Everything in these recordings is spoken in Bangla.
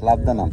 লাভদানাম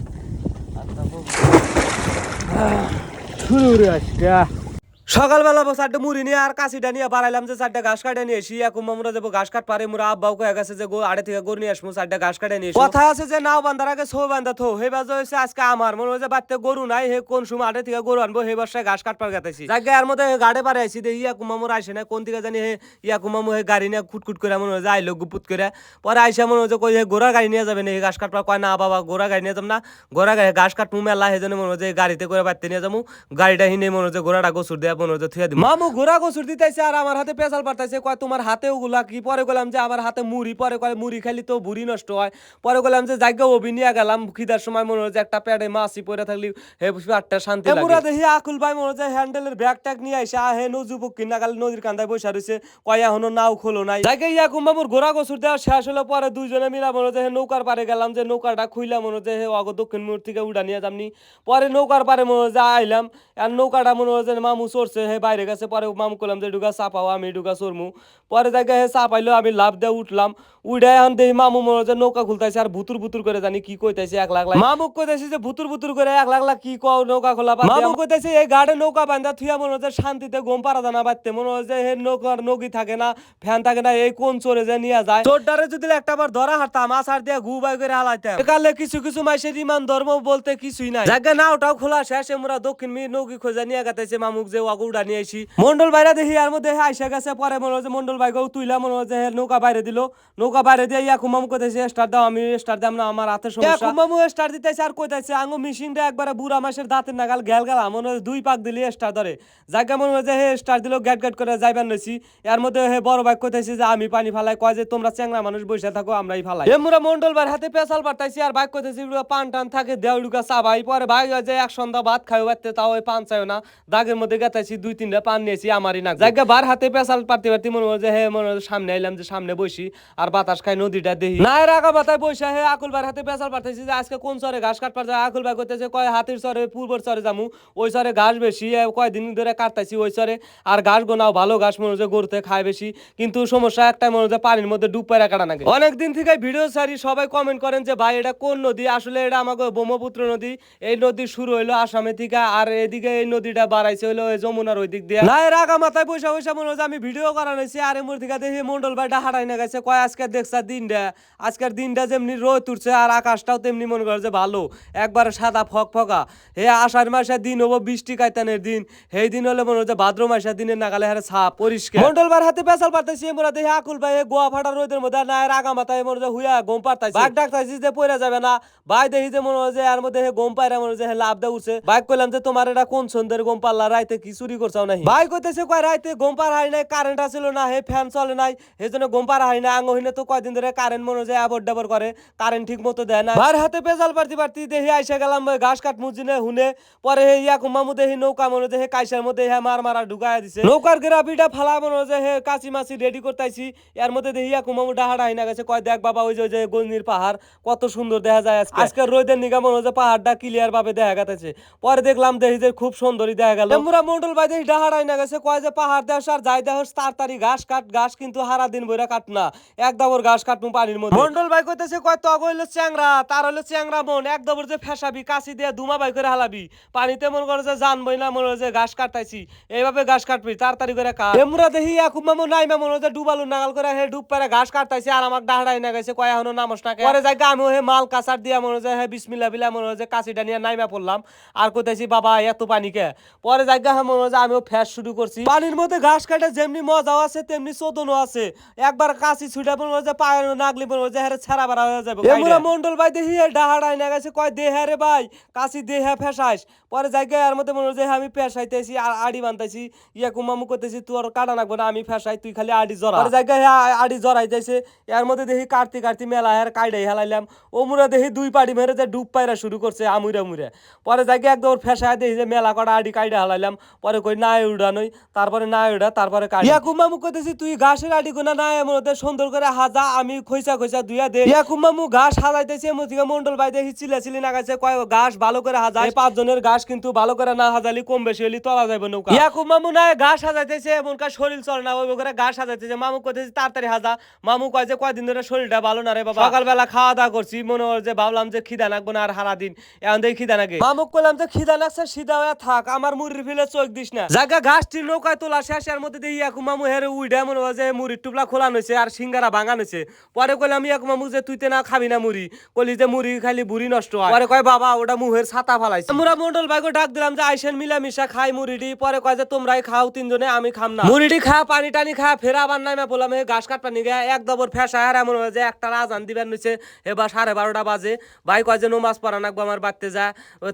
সকালবেলা চারটে মুড়ি নিয়ে আর কাশিটা নিয়ে বাড়াইলাম যে চারটে ঘাস কাটে নিয়ে এসি এখন আমরা যাবো ঘাস কাট পারে মুরা আব্বাও কয়ে গেছে যে আড়ে থেকে গরু নিয়ে আসবো চারটে ঘাস কাটে নিয়ে কথা আছে যে নাও বান্ধার আগে ছৌ বান্ধা থো হে বাজে হয়েছে আজকে আমার মনে হচ্ছে বাড়তে গরু নাই হে কোন সময় আড়ে থেকে গরু আনবো হে বাসায় ঘাস কাটবার গেতেছি জায়গায় এর মধ্যে গাড়ে পারে আইসি দেখি ইয়া কুমামুর আসে না কোন থেকে জানি হে ইয়া কুমামু হে গাড়ি নিয়ে খুটখুট করে মনে হচ্ছে আইলো গুপুত করে পরে আইসা মনে হচ্ছে কই গোড়া গাড়ি নিয়ে যাবে না হে ঘাস কাটবার কয় না বাবা গোড়া গাড়ি নিয়ে যাম না গোড়া গাড়ি ঘাস কাটমু মেলা হে জন্য মনে হচ্ছে গাড়িতে করে বাড়তে নিয়ে যাবো গাড়িটা হিনে মনে হচ্ছে গোড়াটা গোসুর দেওয়া মনে হচ্ছে থুয়ে দিব মামু গোড়া গোসুর দিতেছে আর আমার হাতে পেশাল পাঠাইছে কয় তোমার হাতে ওগুলা কি পরে গেলাম যে আমার হাতে মুড়ি পরে কয় মুড়ি খালি তো বুড়ি নষ্ট হয় পরে গেলাম যে জায়গা ওবি নিয়ে গেলাম খিদার সময় মনে হচ্ছে একটা প্যাডে মাছি পরে থাকলি হে পেটটা শান্তি লাগে পুরা দেখি আকুল ভাই মনে হচ্ছে হ্যান্ডেলের ব্যাগ ট্যাগ নিয়ে আইসা হে নজু পক্ষী না গেল নদীর কান্দায় বসে রয়েছে কয় এখনো নাও খোলো নাই জায়গা ইয়া কুম্বামুর গোড়া গোসুর দেওয়া শেষ হলো পরে দুইজনে মিলা মনে হচ্ছে হে নৌকার পারে গেলাম যে নৌকাটা খুইলাম মনে হচ্ছে হে অগ দক্ষিণ মুখ থেকে উড়া নিয়ে যামনি পরে নৌকার পারে মনে হচ্ছে আইলাম আর নৌকাটা মনে হচ্ছে মামু চড়ছে হে বাইরে গেছে পরে মামু করলাম যে ডুগা চাপাও আমি ডুগা চড়মু পরে জায়গায় হে চাপাইলো আমি লাভ দিয়ে উঠলাম উঠে এখন দেখি মামু মনে হচ্ছে নৌকা খুলতেছে আর ভুতুর ভুতুর করে জানি কি কইতেছে 1 লাখ মামু কইতেছে যে ভুতুর ভুতুর করে 1 লাখ কি কও নৌকা খোলা মামু কইতেছে এই গাড়ে নৌকা বান্ধা থুয়া মনে হচ্ছে শান্তিতে ঘুম পারা জানা বাড়তে মনে হচ্ছে হে নৌকার নৌকি থাকে না ফ্যান থাকে না এই কোন চড়ে যে নিয়ে যায় চোরটারে যদি একটা বার ধরা হারতাম আসার দিয়ে ঘু বাই করে হালাইতাম একালে কিছু কিছু মাইসের ইমান ধর্ম বলতে কিছুই নাই জায়গা নাওটাও খোলা শেষে মোরা দক্ষিণ মি নৌকি খোঁজা নিয়ে গেতেছে মামুক যে অগুড়া নিয়ে আইছি মন্ডল বাইরে দেখি আর মধ্যে আইসা গেছে পরে মনে হচ্ছে মন্ডল ভাই গো তুইলা মনে হচ্ছে নৌকা বাইরে দিল নৌকা বাইরে দিয়ে ইয়া কুমামু কইতেছে স্টার দাও আমি স্টার দাম না আমার হাতে সমস্যা কুমামু স্টার দিতেছে আর কইতেছে আঙ্গু মেশিনটা একবারে বুড়া মাসের দাঁতের নাগাল গেল গেল মনে হয় 2 পাক দিলি স্টার ধরে জায়গা মনে হচ্ছে হে স্টার দিল গ্যাট গ্যাট করে যাইবার নইছি এর মধ্যে হে বড় ভাই কইতেছে যে আমি পানি ফালাই কয় যে তোমরা চ্যাংরা মানুষ বসে থাকো আমরাই ফালাই এমরা মন্ডল ভাই হাতে পেছাল পাঠাইছি আর ভাই কইতেছে পান টান থাকে দেউড়ুকা চাবাই পরে ভাই যে এক সন্ধ্যা ভাত খাইও বাড়তে তাও ওই পান চাইও না দাগের মধ্যে গেতাইছি 2-3টা পান নিয়েছি আমারই না জায়গা বার হাতে পেছাল পারতে পারতে মনে হচ্ছে হে মনে হচ্ছে সামনে আইলাম যে সামনে বসি আর বাতাস খাই নদীটা দেখি না এর আগা মাথায় বসে হে আকুল ভাই হাতে পেছাল পাঠাইছি যে আজকে কোন চরে ঘাস কাটবার যায় আকুল ভাই কইতেছে কয় হাতির চরে পূর্বর চরে যামু ওই চরে ঘাস বেশি কয়দিন ধরে কাটতাইছি ওই চরে আর ঘাস গোনাও ভালো ঘাস মনে হচ্ছে গরুতে খায় বেশি কিন্তু সমস্যা একটাই মনে হচ্ছে পানির মধ্যে ডুব পায়রা কাটা নাকি অনেকদিন থেকে ভিডিও সারি সবাই কমেন্ট করেন যে ভাই এটা কোন নদী আসলে এটা আমাকে ব্রহ্মপুত্র নদী এই নদী শুরু হইলো আসামে থেকে আর এদিকে এই নদীটা বাড়াইছে হইলো যমুনার ওই দিক দিয়ে না এর আগা মাথায় পয়সা পয়সা মনে হচ্ছে আমি ভিডিও করা নিয়েছি আর এমন থেকে দেখি মন্ডল ভাইটা হারাই না গেছে কয় আজকে দেখছা দিনটা আজকের দিনটা যেমনি রোদ উঠছে আর আকাশটাও তেমনি মনে করে যে ভালো একবারে সাদা ফক ফকা হে আষাঢ় মাসের দিন হবো বৃষ্টি কায়তানের দিন সেই দিন হলে মনে হচ্ছে ভাদ্র মাসের দিনের নাগালে হারে ছাপ পরিষ্কার মন্ডল ভাই হাতে পেছাল পারতেছি মোরা দেখি আকুল ভাই গোয়া ফাটা রোদের মধ্যে না এর আগা মাথায় মনে হচ্ছে হুইয়া ঘুম পারতাইছি বাঘ ডাকতাইছি যে পড়ে যাবে না ভাই দেখি যে মনে হচ্ছে এর মধ্যে ঘুম পাইরা মনে হচ্ছে লাভ দে উঠছে ভাই কইলাম যে তোমার এটা কোন সন্ধ্যের ঘুম পাল্লা রাইতে কি চুরি করছাও নাই ভাই কইতেছে কয় রাইতে ঘুম পার হাই নাই কারেন্ট আসিল না হে ফ্যান চলে নাই এজন্য ঘুম পার হাই না আঙ্গ হইনে তো কয়দিন ধরে কারেন্ট মনে হচ্ছে আবর ডাবর করে কারেন্ট ঠিক মতো দেয় না ভাই হাতে পেজাল পারতি পারতি দেখি আইসা গেলাম ঘাস কাট মুজিনে হুনে পরে হে ইয়া কুমামু দেখি নৌকা মনে হচ্ছে হে কাইসার মধ্যে হে মার মারা ঢুকায়া দিছে নৌকার গ্রাবিটা ফালা মনে হচ্ছে হে কাচি মাছি রেডি করতেছি এর মধ্যে দেখি ইয়া কুমামু ডাহাড়া হাইনা গেছে কয় দেখ বাবা ওই যে গঞ্জির পাহাড় কত সুন্দর দেখা যায় আজকে রোদের নিগা মনে হচ্ছে পাহাড়টা ক্লিয়ার ভাবে দেখা গেছে পরে দেখলাম দেখি যে খুব সুন্দরই দেখা গেল মুরা মন্ডল ভাই দেখি ডাহাড়া হাইনা গেছে কয় যে পাহাড় দেশ আর যাই দেহ তাড়াতাড়ি ঘাস কাট ঘাস কিন্তু হারা দিন বইরা কাট না একদম ঘাস কাটমু পানির মধ্যে মন্ডল ভাই কইতেছে কয় তো হইলো চ্যাংরা তার হইলো চ্যাংরা মন একদম যে ফেসাবি কাশি দিয়ে ধুমা বাই করে হালাবি পানিতে মন করে যে জানবই না মনে যে ঘাস কাটতাইছি এইভাবে ঘাস কাটবি তাড়াতাড়ি করে কাট এমরা দেখি খুব মামু নাই মনে হচ্ছে ডুবালু নাগাল করে হে ডুব পারে ঘাস কাটতাইছি আর আমাক ডাহাড়াই না গেছে কয় এখনো নামস না পরে জায়গা আমি হে মাল কাসার দিয়া মনে হচ্ছে হে বিসমিল্লাহ বিলা মনে হচ্ছে কাশিটা নিয়ে নাইমা পড়লাম আর কইতাছি বাবা এত পানি কে পরে জায়গা মনে হচ্ছে আমিও ফ্যাস শুরু করছি পানির মধ্যে ঘাস কাটে যেমনি মজাও আছে তেমনি চোদনও আছে একবার কাশি ছুটে মনে হচ্ছে পায়ের নাগলি মনে হচ্ছে হ্যাঁ ছাড়া বাড়া হয়ে যাবে এমরা মন্ডল ভাই দেখি ডাহাড়াই না গেছে কয় দেহে রে ভাই কাশি দেহে ফেসাইস পরে জায়গায় এর মধ্যে মনে হচ্ছে আমি ফেসাইতেছি আর আড়ি বানতাইছি ইয়া কুমামু করতেছি তোর কাটা নাকবো না আমি ফেসাই তুই খালি আড়ি জড়া পরে জায়গায় আড়ি জড়াই যাইছে এর মধ্যে দেখি কাটতে কাটতে মেলা হের কাইডাই হেলাইলাম ও মুরা দেখি 2 পাড়ি মেরে যে ডুব পাইরা শুরু করছে আমুরা মুরে পরে জায়গায় একদম ফেসাই দেখি যে মেলা কটা আড়ি কাইডা হেলাইলাম পরে কই না উড়া নই তারপরে না উড়া তারপরে কাটি ইয়া কুমামু করতেছি তুই ঘাসের আড়ি গোনা না এর মধ্যে সুন্দর করে হাত হাজা আমি খইসা খইসা দুইয়া দে ইয়াকুব মামু ঘাস হাজাইতেছে মুতিকে মন্ডল ভাই দেখি চিল্লাচিল্লি নাগাইছে কয় ঘাস ভালো করে হাজায় 5 জনের ঘাস কিন্তু ভালো করে না হাজালি কম বেশি হলি তোলা যাবে নৌকা ইয়াকুব মামু না ঘাস হাজাইতেছে এমনকার শরীর চলে না ওই করে ঘাস হাজাইতেছে মামু কইতেছে তাড়াতাড়ি হাজা মামু কয় যে কয়দিন ধরে শরীরটা ভালো না রে বাবা সকালবেলা খাওয়া দাওয়া করছি মনে হয় যে ভাবলাম যে খিদা লাগবো না আর সারা দিন এখন দেখি খিদা নাগে মামু কইলাম যে খিদা লাগছে সিধা হয়ে থাক আমার মুড়ির ফিলে চোখ দিস না জায়গা ঘাসটি নৌকায় তোলা শেষ এর মধ্যে দিয়ে ইয়াকুব মামু হেরে উইডা মনে হয় যে মুড়ির টুপলা খোলা হয়েছে আর সিঙ্গারা ভাঙা হয়েছে পরে কইলাম ইয়াকুব মামু যে তুই তে না খাবি না মুড়ি কলি যে মুড়ি খালি বুড়ি নষ্ট হয় পরে কয় বাবা ওটা মুহের ছাতা ফালাইছে আমরা মন্ডল ভাইকে ডাক দিলাম যে আইসেন মিলামিশা খাই মুড়িটি পরে কয় যে তোমরাই খাও তিনজনে আমি খাম না মুড়িটি খা পানি টানি খা ফেরা আবার নাই বললাম হে ঘাস কাট পানি গা এক দবর ফেসা আর এমন হয় যে একটা আজান দিবেন নিছে এবার 12:30 বাজে ভাই কয় যে নমাজ পড়া নাকবো আমার বাড়তে যা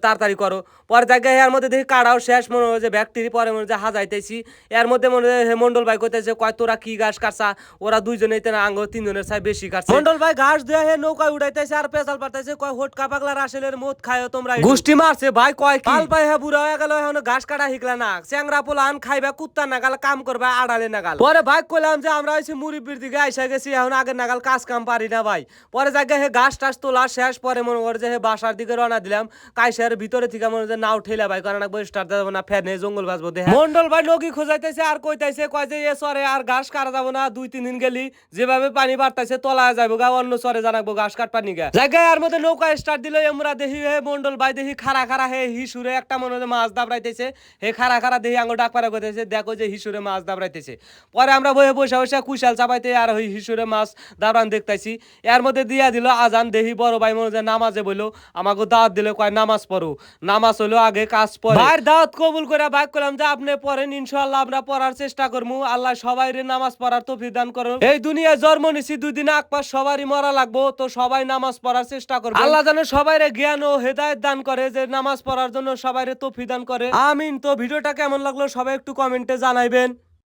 তাড়াতাড়ি করো পরে জায়গায় এর মধ্যে দেখি কাড়াও শেষ মনে হয় যে ব্যাকটেরি পরে মনে যে হাজাইতেছি এর মধ্যে মনে হয় মন্ডল ভাই কইতেছে কয় তোরা কি ঘাস কাটছা ওরা দুইজনেই তেনা আঙ্গ তিনজনের চাই বেশি কাটছে মন্ডল ভাই ঘাস দিয়ে হে নৌকায় উঠাইতেছে আর পেছাল পারতেছে কয় হোটকা পাগলা রাসেলের মদ খায়ও তোমরা গুষ্টি মারছে ভাই কয় কি পাল পাই হে বুড়া হয়ে গেল এখন ঘাস কাটা হিকলা না চ্যাংরা পোলা আন খাইবা কুত্তা নাগাল কাম করবা আড়ালে নাগাল পরে ভাই কইলাম যে আমরা হইছি মুড়ির দিকে আইসা গেছি এখন আগের নাগাল কাজ কাম পারি না ভাই পরে জায়গায় হে ঘাস টাস তোলা শেষ পরে মনে করে যে হে বাসার দিকে রওনা দিলাম কাইসার ভিতরে থেকে মনে যে নাও ঠেলা ভাই কারণ একবার স্টার্ট দেব না ফেনে জঙ্গল বাজবো দেখ মন্ডল ভাই নগি খোঁজাইতেছে আর কইতাইছে কয় যে এ সরে আর ঘাস কাটা যাব না 2-3 দিন গেলি যেভাবে পানি বাড়তাছে তলা যাইবো গা অন্য সরে জানাবো ঘাস কাট পানি গা জায়গায় আর মধ্যে নৌকা স্টার্ট দিল আমরা দেখি হে মন্ডল ভাই দেখি খাড়া খাড়া হে হিসুরে একটা মনে হয় মাছ দাবড়াইতেছে হে খাড়া খাড়া দেখি আঙ্গুল ডাক পারা কইতেছে দেখো যে হিসুরে মাছ দাবড়াইতেছে পরে আমরা বসে বসে বসে কুশাল চাপাইতে আর ওই হিসুরে মাছ দাবড়ান দেখতাইছি এর মধ্যে দিয়া দিল আজান দেখি বড় ভাই মনে হয় নামাজে বইলো আমাকে দাওয়াত দিলে কয় নামাজ পড়ো নামাজ হলো আগে কাজ পড়ে ভাইয়ের দাওয়াত কবুল করে ভাগ করলাম যে আপনি পড়েন ইনশাআল্লাহ আমরা পড়ার চেষ্টা করবো আল্লাহ সবাইরে নামাজ পড়ার তৌফিক দান করুন এই দুনিয়ায় জন্ম নিছি 2 দিন আকপাস সবারই মরা লাগবো তো সবাই নামাজ পড়ার চেষ্টা করবে আল্লাহ যেন সবাইরে জ্ঞান ও হেদায়েত দান করে যে নামাজ পড়ার জন্য সবাইরে তৌফিক দান করে আমিন তো ভিডিওটা কেমন লাগলো সবাই একটু কমেন্টে জানাইবেন।